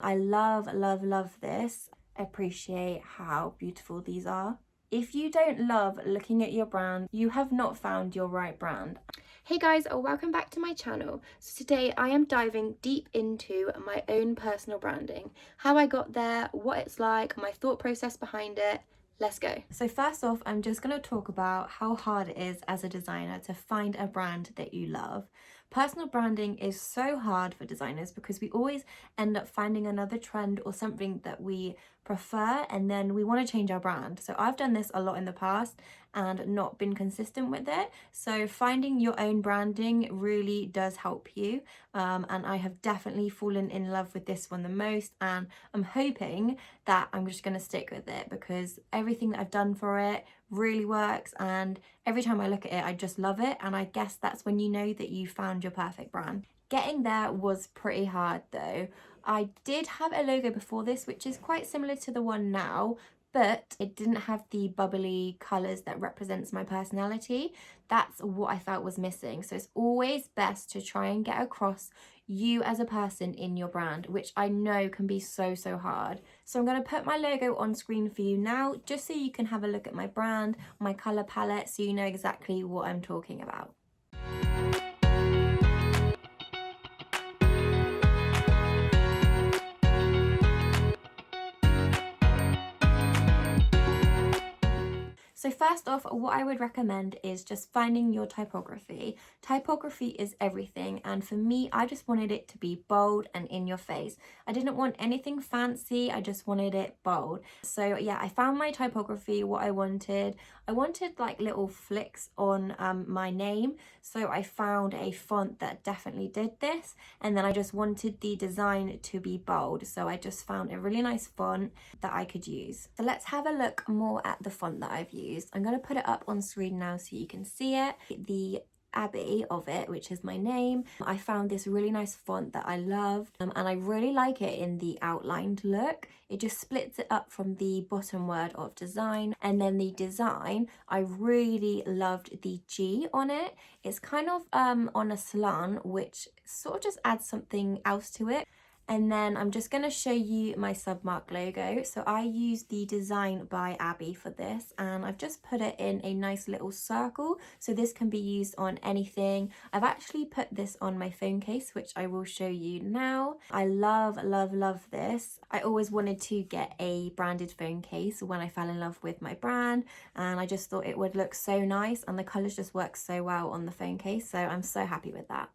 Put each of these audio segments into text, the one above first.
I love, love, love this. Appreciate how beautiful these are. If you don't love looking at your brand, you have not found your right brand. Hey guys, welcome back to my channel. So today I am diving deep into my own personal branding, how I got there, what it's like, my thought process behind it. Let's go. So first off, I'm just going to talk about how hard it is as a designer to find a brand that you love. Personal branding is so hard for designers because we always end up finding another trend or something that we prefer, and then we want to change our brand. So I've done this a lot in the past and not been consistent with it. So finding your own branding really does help you. And I have definitely fallen in love with this one the most, and I'm hoping that I'm just going to stick with it because everything that I've done for it really works, and every time I look at it I just love it. And I guess that's when you know that you found your perfect brand. Getting there was pretty hard though. I did have a logo before this which is quite similar to the one now, but it didn't have the bubbly colours that represents my personality. That's what I felt was missing. So it's always best to try and get across you as a person in your brand, which I know can be so hard. So I'm going to put my logo on screen for you now, just so you can have a look at my brand, my colour palette, so you know exactly what I'm talking about. So first off, what I would recommend is just finding your typography. Typography is everything, and for me, I just wanted it to be bold and in your face. I didn't want anything fancy, I just wanted it bold. So yeah, I found my typography, what I wanted. I wanted like little flicks on my name, so I found a font that definitely did this, and then I just wanted the design to be bold, so I just found a really nice font that I could use. So let's have a look more at the font that I've used. I'm going to put it up on screen now so you can see it. The Abby of it, which is my name. I found this really nice font that I loved, and I really like it in the outlined look. It just splits it up from the bottom word of design, and then the design, I really loved the G on it. It's kind of on a slant, which sort of just adds something else to it. And then I'm just going to show you my submark logo. So I used the Design by Abby for this, and I've just put it in a nice little circle. So this can be used on anything. I've actually put this on my phone case, which I will show you now. I love, love, love this. I always wanted to get a branded phone case when I fell in love with my brand, and I just thought it would look so nice, and the colours just work so well on the phone case. So I'm so happy with that.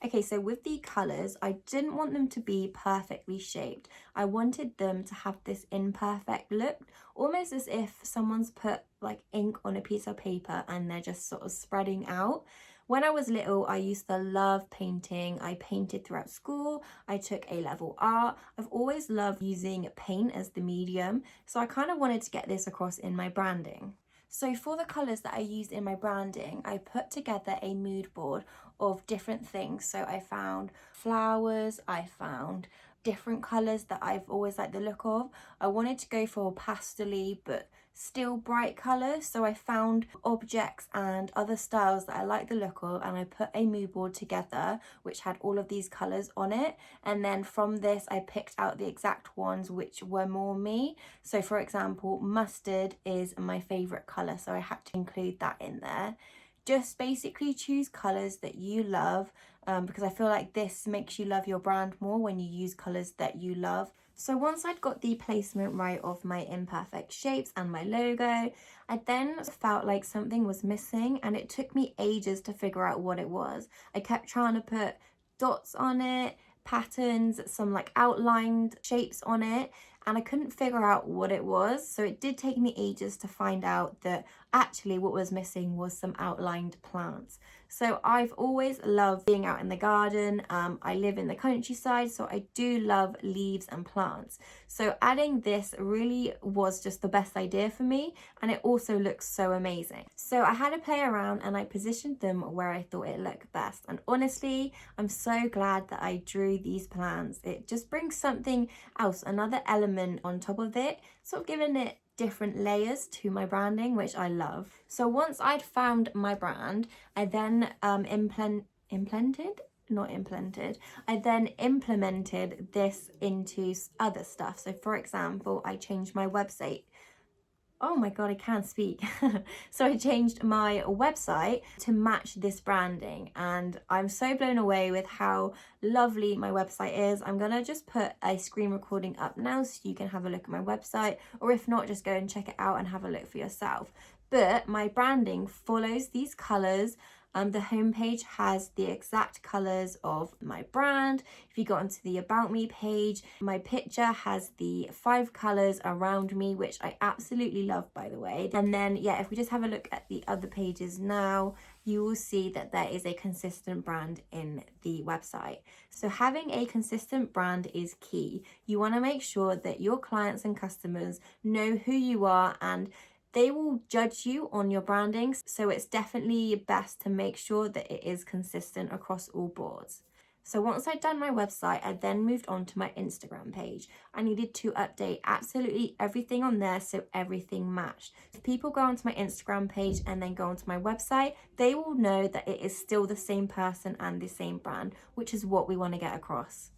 Okay, so with the colours, I didn't want them to be perfectly shaped. I wanted them to have this imperfect look, almost as if someone's put like ink on a piece of paper and they're just sort of spreading out. When I was little, I used to love painting. I painted throughout school. I took A-level art. I've always loved using paint as the medium, so I kind of wanted to get this across in my branding. So for the colours that I used in my branding, I put together a mood board of different things. So I found flowers, I found different colours that I've always liked the look of. I wanted to go for pastel-y but still bright colours, so I found objects and other styles that I like the look of, and I put a mood board together which had all of these colours on it, and then from this I picked out the exact ones which were more me. So for example, mustard is my favourite colour, so I had to include that in there. Just basically choose colours that you love, because I feel like this makes you love your brand more when you use colours that you love. So once I'd got the placement right of my imperfect shapes and my logo, I then felt like something was missing, and it took me ages to figure out what it was. I kept trying to put dots on it, patterns, some like outlined shapes on it, and I couldn't figure out what it was. So it did take me ages to find out that actually what was missing was some outlined plants. So I've always loved being out in the garden. I live in the countryside, so I do love leaves and plants. So adding this really was just the best idea for me, and it also looks so amazing. So I had to play around and I positioned them where I thought it looked best. And honestly, I'm so glad that I drew these plants. It just brings something else, another element on top of it, sort of giving it different layers to my branding, which I love. So once I'd found my brand, I then implemented not implemented. I then implemented this into other stuff. So for example, I changed my website. Oh my God, I can't speak. So I changed my website to match this branding, and I'm so blown away with how lovely my website is. I'm gonna just put a screen recording up now so you can have a look at my website, or if not, just go and check it out and have a look for yourself. But my branding follows these colors. The homepage has the exact colors of my brand. If you go onto the About Me page, my picture has the 5 colors around me, which I absolutely love, by the way. And then, yeah, if we just have a look at the other pages now, you will see that there is a consistent brand in the website. So having a consistent brand is key. You want to make sure that your clients and customers know who you are, and they will judge you on your branding, so it's definitely best to make sure that it is consistent across all boards. So once I'd done my website, I then moved on to my Instagram page. I needed to update absolutely everything on there so everything matched. If people go onto my Instagram page and then go onto my website, they will know that it is still the same person and the same brand, which is what we want to get across.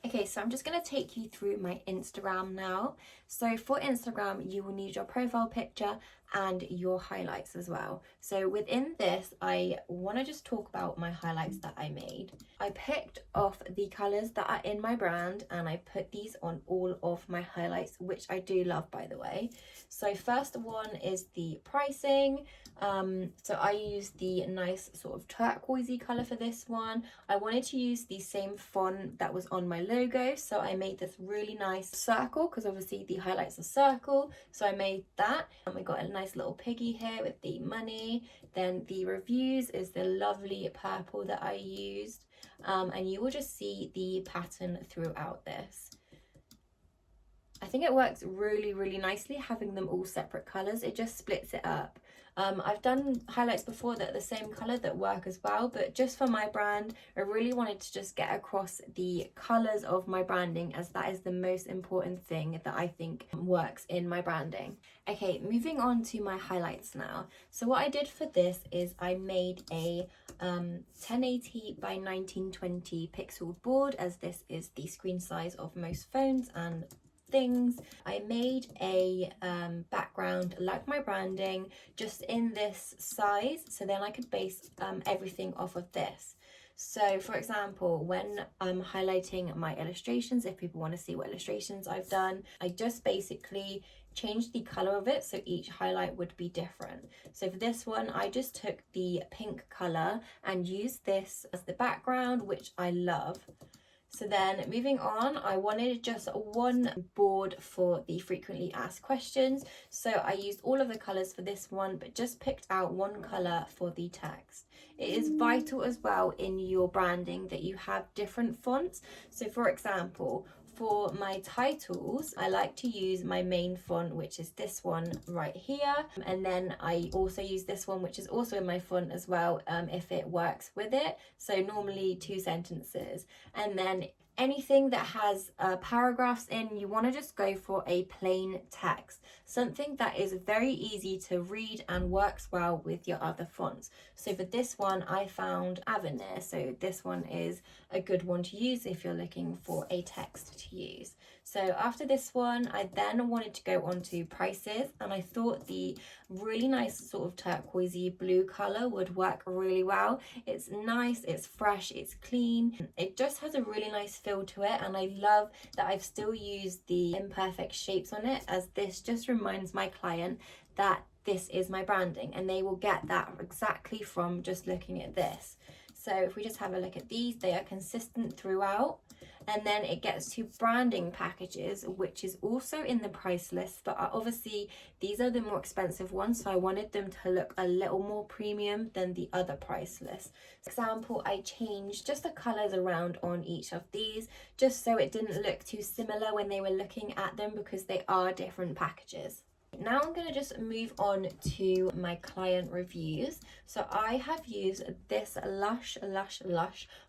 Okay, so I'm just going to take you through my Instagram now. So for Instagram, you will need your profile picture and your highlights as well. So within this, I want to just talk about my highlights that I made. I picked off the colors that are in my brand and I put these on all of my highlights, which I do love, by the way. So first one is the pricing. So I used the nice sort of turquoisey color for this one. I wanted to use the same font that was on my logo, so I made this really nice circle, because obviously the highlights are circle, so I made that. And we got a nice little piggy here with the money. Then the reviews is the lovely purple that I used, and you will just see the pattern throughout this. I think it works really, really nicely having them all separate colors. It just splits it up. I've done highlights before that are the same color that work as well, but just for my brand, I really wanted to just get across the colors of my branding, as that is the most important thing that I think works in my branding. Okay, moving on to my highlights now. So what I did for this is I made a 1080 by 1920 pixel board, as this is the screen size of most phones and things. I made a background like my branding, just in this size, so then I could base everything off of this. So for example, when I'm highlighting my illustrations, if people want to see what illustrations I've done, I just basically changed the color of it so each highlight would be different. So for this one, I just took the pink color and used this as the background, which I love. So then moving on, I wanted just one board for the frequently asked questions. So I used all of the colors for this one, but just picked out one color for the text. It is vital as well in your branding that you have different fonts. So for example, for my titles, I like to use my main font, which is this one right here. And then I also use this one, which is also in my font as well, if it works with it. So normally 2 sentences. And then anything that has paragraphs in, you want to just go for a plain text, something that is very easy to read and works well with your other fonts. So for this one, I found Avenir, so this one is a good one to use if you're looking for a text to use. So after this one, I then wanted to go on to prices, and I thought the really nice sort of turquoisey blue color would work really well. It's nice, it's fresh, it's clean, it just has a really nice feel to it, and I love that I've still used the imperfect shapes on it, as this just reminds my client that this is my branding, and they will get that exactly from just looking at this. So if we just have a look at these, they are consistent throughout. And then it gets to branding packages, which is also in the price list, but obviously these are the more expensive ones, so I wanted them to look a little more premium than the other price list. For example, I changed just the colors around on each of these, just so it didn't look too similar when they were looking at them, because they are different packages. Now I'm going to just move on to my client reviews. So I have used this lush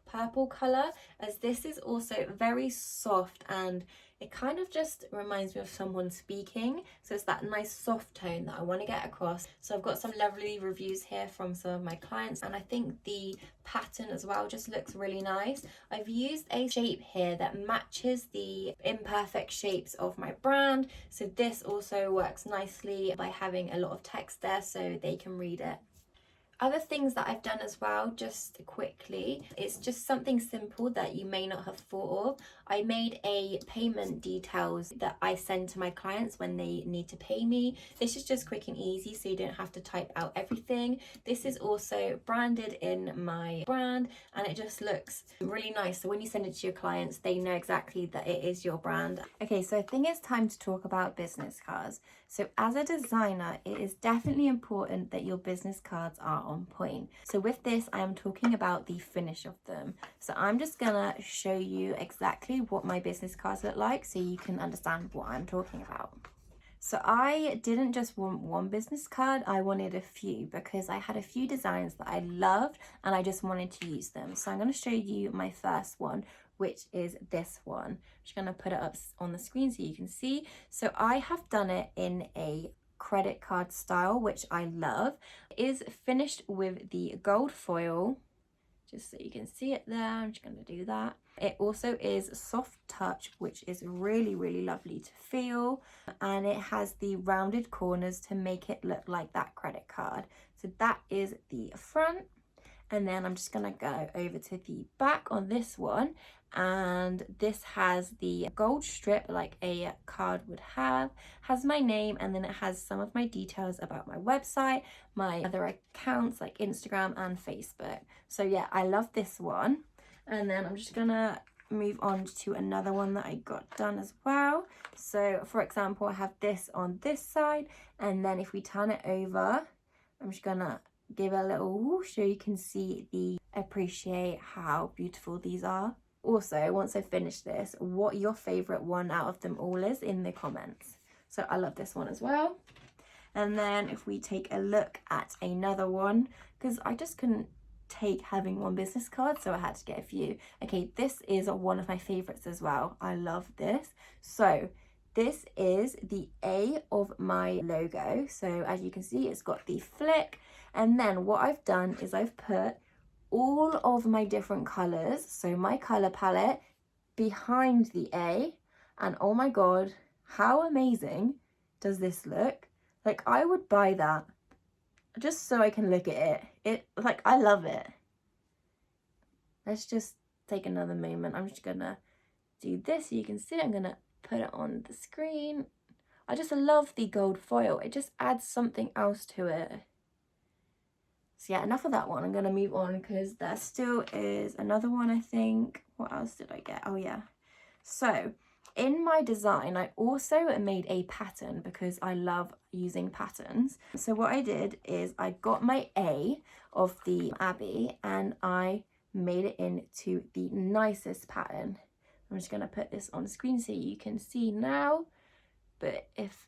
purple color, as this is also very soft and It kind of just reminds me of someone speaking, so it's that nice soft tone that I want to get across. So I've got some lovely reviews here from some of my clients, and I think the pattern as well just looks really nice. I've used a shape here that matches the imperfect shapes of my brand, so this also works nicely by having a lot of text there so they can read it. Other things that I've done as well, just quickly, it's just something simple that you may not have thought of. I made a payment details that I send to my clients when they need to pay me. This is just quick and easy, so you don't have to type out everything. This is also branded in my brand, and it just looks really nice. So when you send it to your clients, they know exactly that it is your brand. Okay, so I think it's time to talk about business cards. So as a designer, it is definitely important that your business cards are on point. So with this, I am talking about the finish of them. So I'm just gonna show you exactly what my business cards look like so you can understand what I'm talking about. So I didn't just want one business card, I wanted a few because I had a few designs that I loved and I just wanted to use them. So I'm going to show you my first one, which is this one. I'm just going to put it up on the screen so you can see. So I have done it in a credit card style, which I love. It is finished with the gold foil, just so you can see it there. I'm just going to do that. It also is soft touch, which is really, really lovely to feel. And it has the rounded corners to make it look like that credit card. So that is the front. And then I'm just going to go over to the back on this one. And this has the gold strip like a card would have, has my name, and then it has some of my details about my website, my other accounts like Instagram and Facebook. So yeah, I love this one. And then I'm just gonna move on to another one that I got done as well. So for example, I have this on this side, and then if we turn it over, I'm just gonna give a little whoosh so you can see appreciate how beautiful these are. Also, once I finish this, what your favorite one out of them all is in the comments. So I love this one as well. And then if we take a look at another one, because I just couldn't take having one business card, so I had to get a few. Okay, this is one of my favorites as well. I love this. So this is the A of my logo. So as you can see, it's got the flick. And then what I've done is I've put all of my different colors, so my color palette, behind the A. And oh my god, how amazing does this look? Like, I would buy that just so I can look at it. Like, I love it. Let's just take another moment. I'm just gonna do this so you can see. I'm gonna put it on the screen. I just love the gold foil. It just adds something else to it. So yeah, enough of that one. I'm going to move on because there still is another one, I think. What else did I get? Oh yeah. So in my design, I also made a pattern because I love using patterns. So what I did is I got my A of the Abbey and I made it into the nicest pattern. I'm just going to put this on screen so you can see now. But if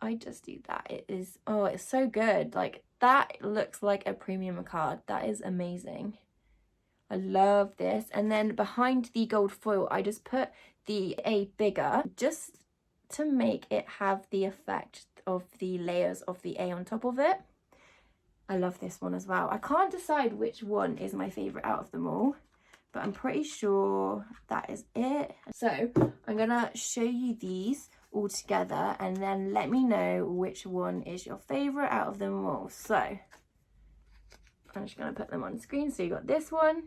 I just do that, it is, oh, it's so good. Like, that looks like a premium card. That is amazing. I love this. And then behind the gold foil, I just put the A bigger just to make it have the effect of the layers of the A on top of it. I love this one as well. I can't decide which one is my favorite out of them all, but I'm pretty sure that is it. So I'm gonna show you these all together and then let me know which one is your favorite out of them all. So I'm just going to put them on screen. So you got this one,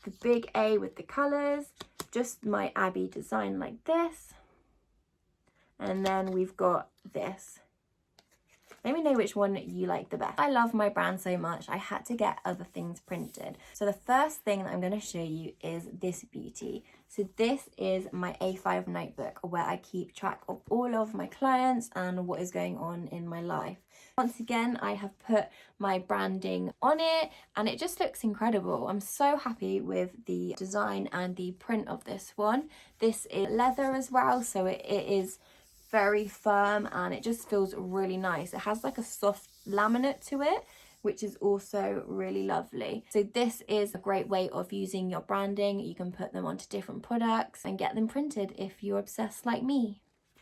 the big A with the colors, just my Abbey design like this, and then we've got this. Let me know which one you like the best. I love my brand so much, I had to get other things printed. So the first thing that I'm going to show you is this beauty. So this is my A5 notebook where I keep track of all of my clients and what is going on in my life. Once again, I have put my branding on it and it just looks incredible. I'm so happy with the design and the print of this one. This is leather as well, so it is very firm and it just feels really nice. It has like a soft laminate to it, which is also really lovely. So this is a great way of using your branding. You can put them onto different products and get them printed if you're obsessed like me.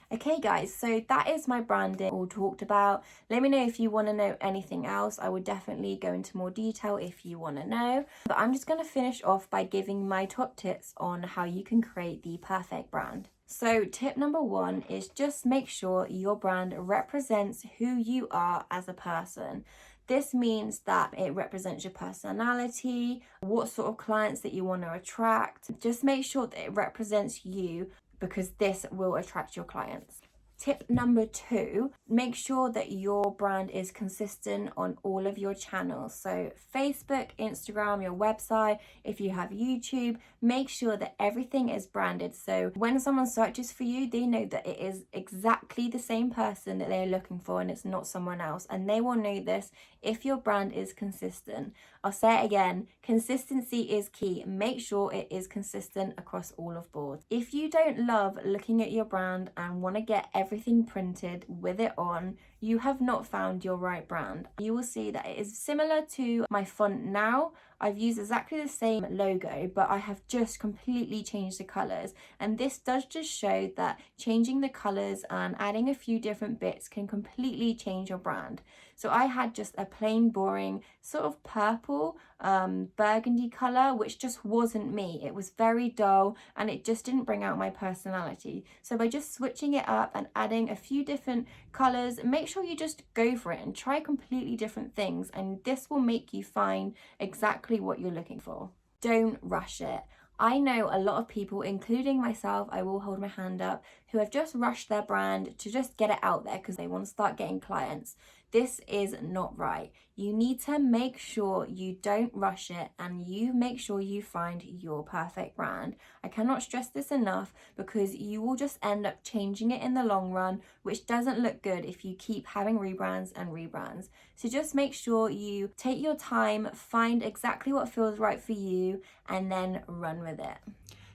Okay guys, so that is my branding all talked about. Let me know if you want to know anything else. I would definitely go into more detail if you want to know. But I'm just going to finish off by giving my top tips on how you can create the perfect brand. So tip number 1 is just make sure your brand represents who you are as a person. This means that it represents your personality, what sort of clients that you want to attract. Just make sure that it represents you, because this will attract your clients. Tip number 2, make sure that your brand is consistent on all of your channels. So Facebook, Instagram, your website, if you have YouTube, make sure that everything is branded. So when someone searches for you, they know that it is exactly the same person that they're looking for and it's not someone else. And they will know this if your brand is consistent. I'll say it again, consistency is key. Make sure it is consistent across all of boards. If you don't love looking at your brand and want to get everything printed with it on, you have not found your right brand. You will see that it is similar to my font now. I've used exactly the same logo, but I have just completely changed the colors. And this does just show that changing the colors and adding a few different bits can completely change your brand. So I had just a plain boring sort of purple burgundy color, which just wasn't me. It was very dull and it just didn't bring out my personality. So by just switching it up and adding a few different colors, make sure you just go for it and try completely different things, and this will make you find exactly what you're looking for. Don't rush it. I know a lot of people, including myself, I will hold my hand up, who have just rushed their brand to just get it out there because they want to start getting clients. This is not right. You need to make sure you don't rush it and you make sure you find your perfect brand. I cannot stress this enough, because you will just end up changing it in the long run, which doesn't look good if you keep having rebrands and rebrands. So just make sure you take your time, find exactly what feels right for you, and then run with it.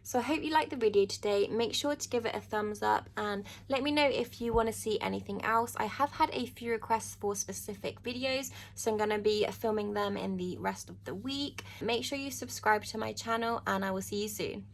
So I hope you liked the video today. Make sure to give it a thumbs up and let me know if you want to see anything else. I have had a few requests for specific videos, so I'm going to be filming them in the rest of the week. Make sure you subscribe to my channel and I will see you soon.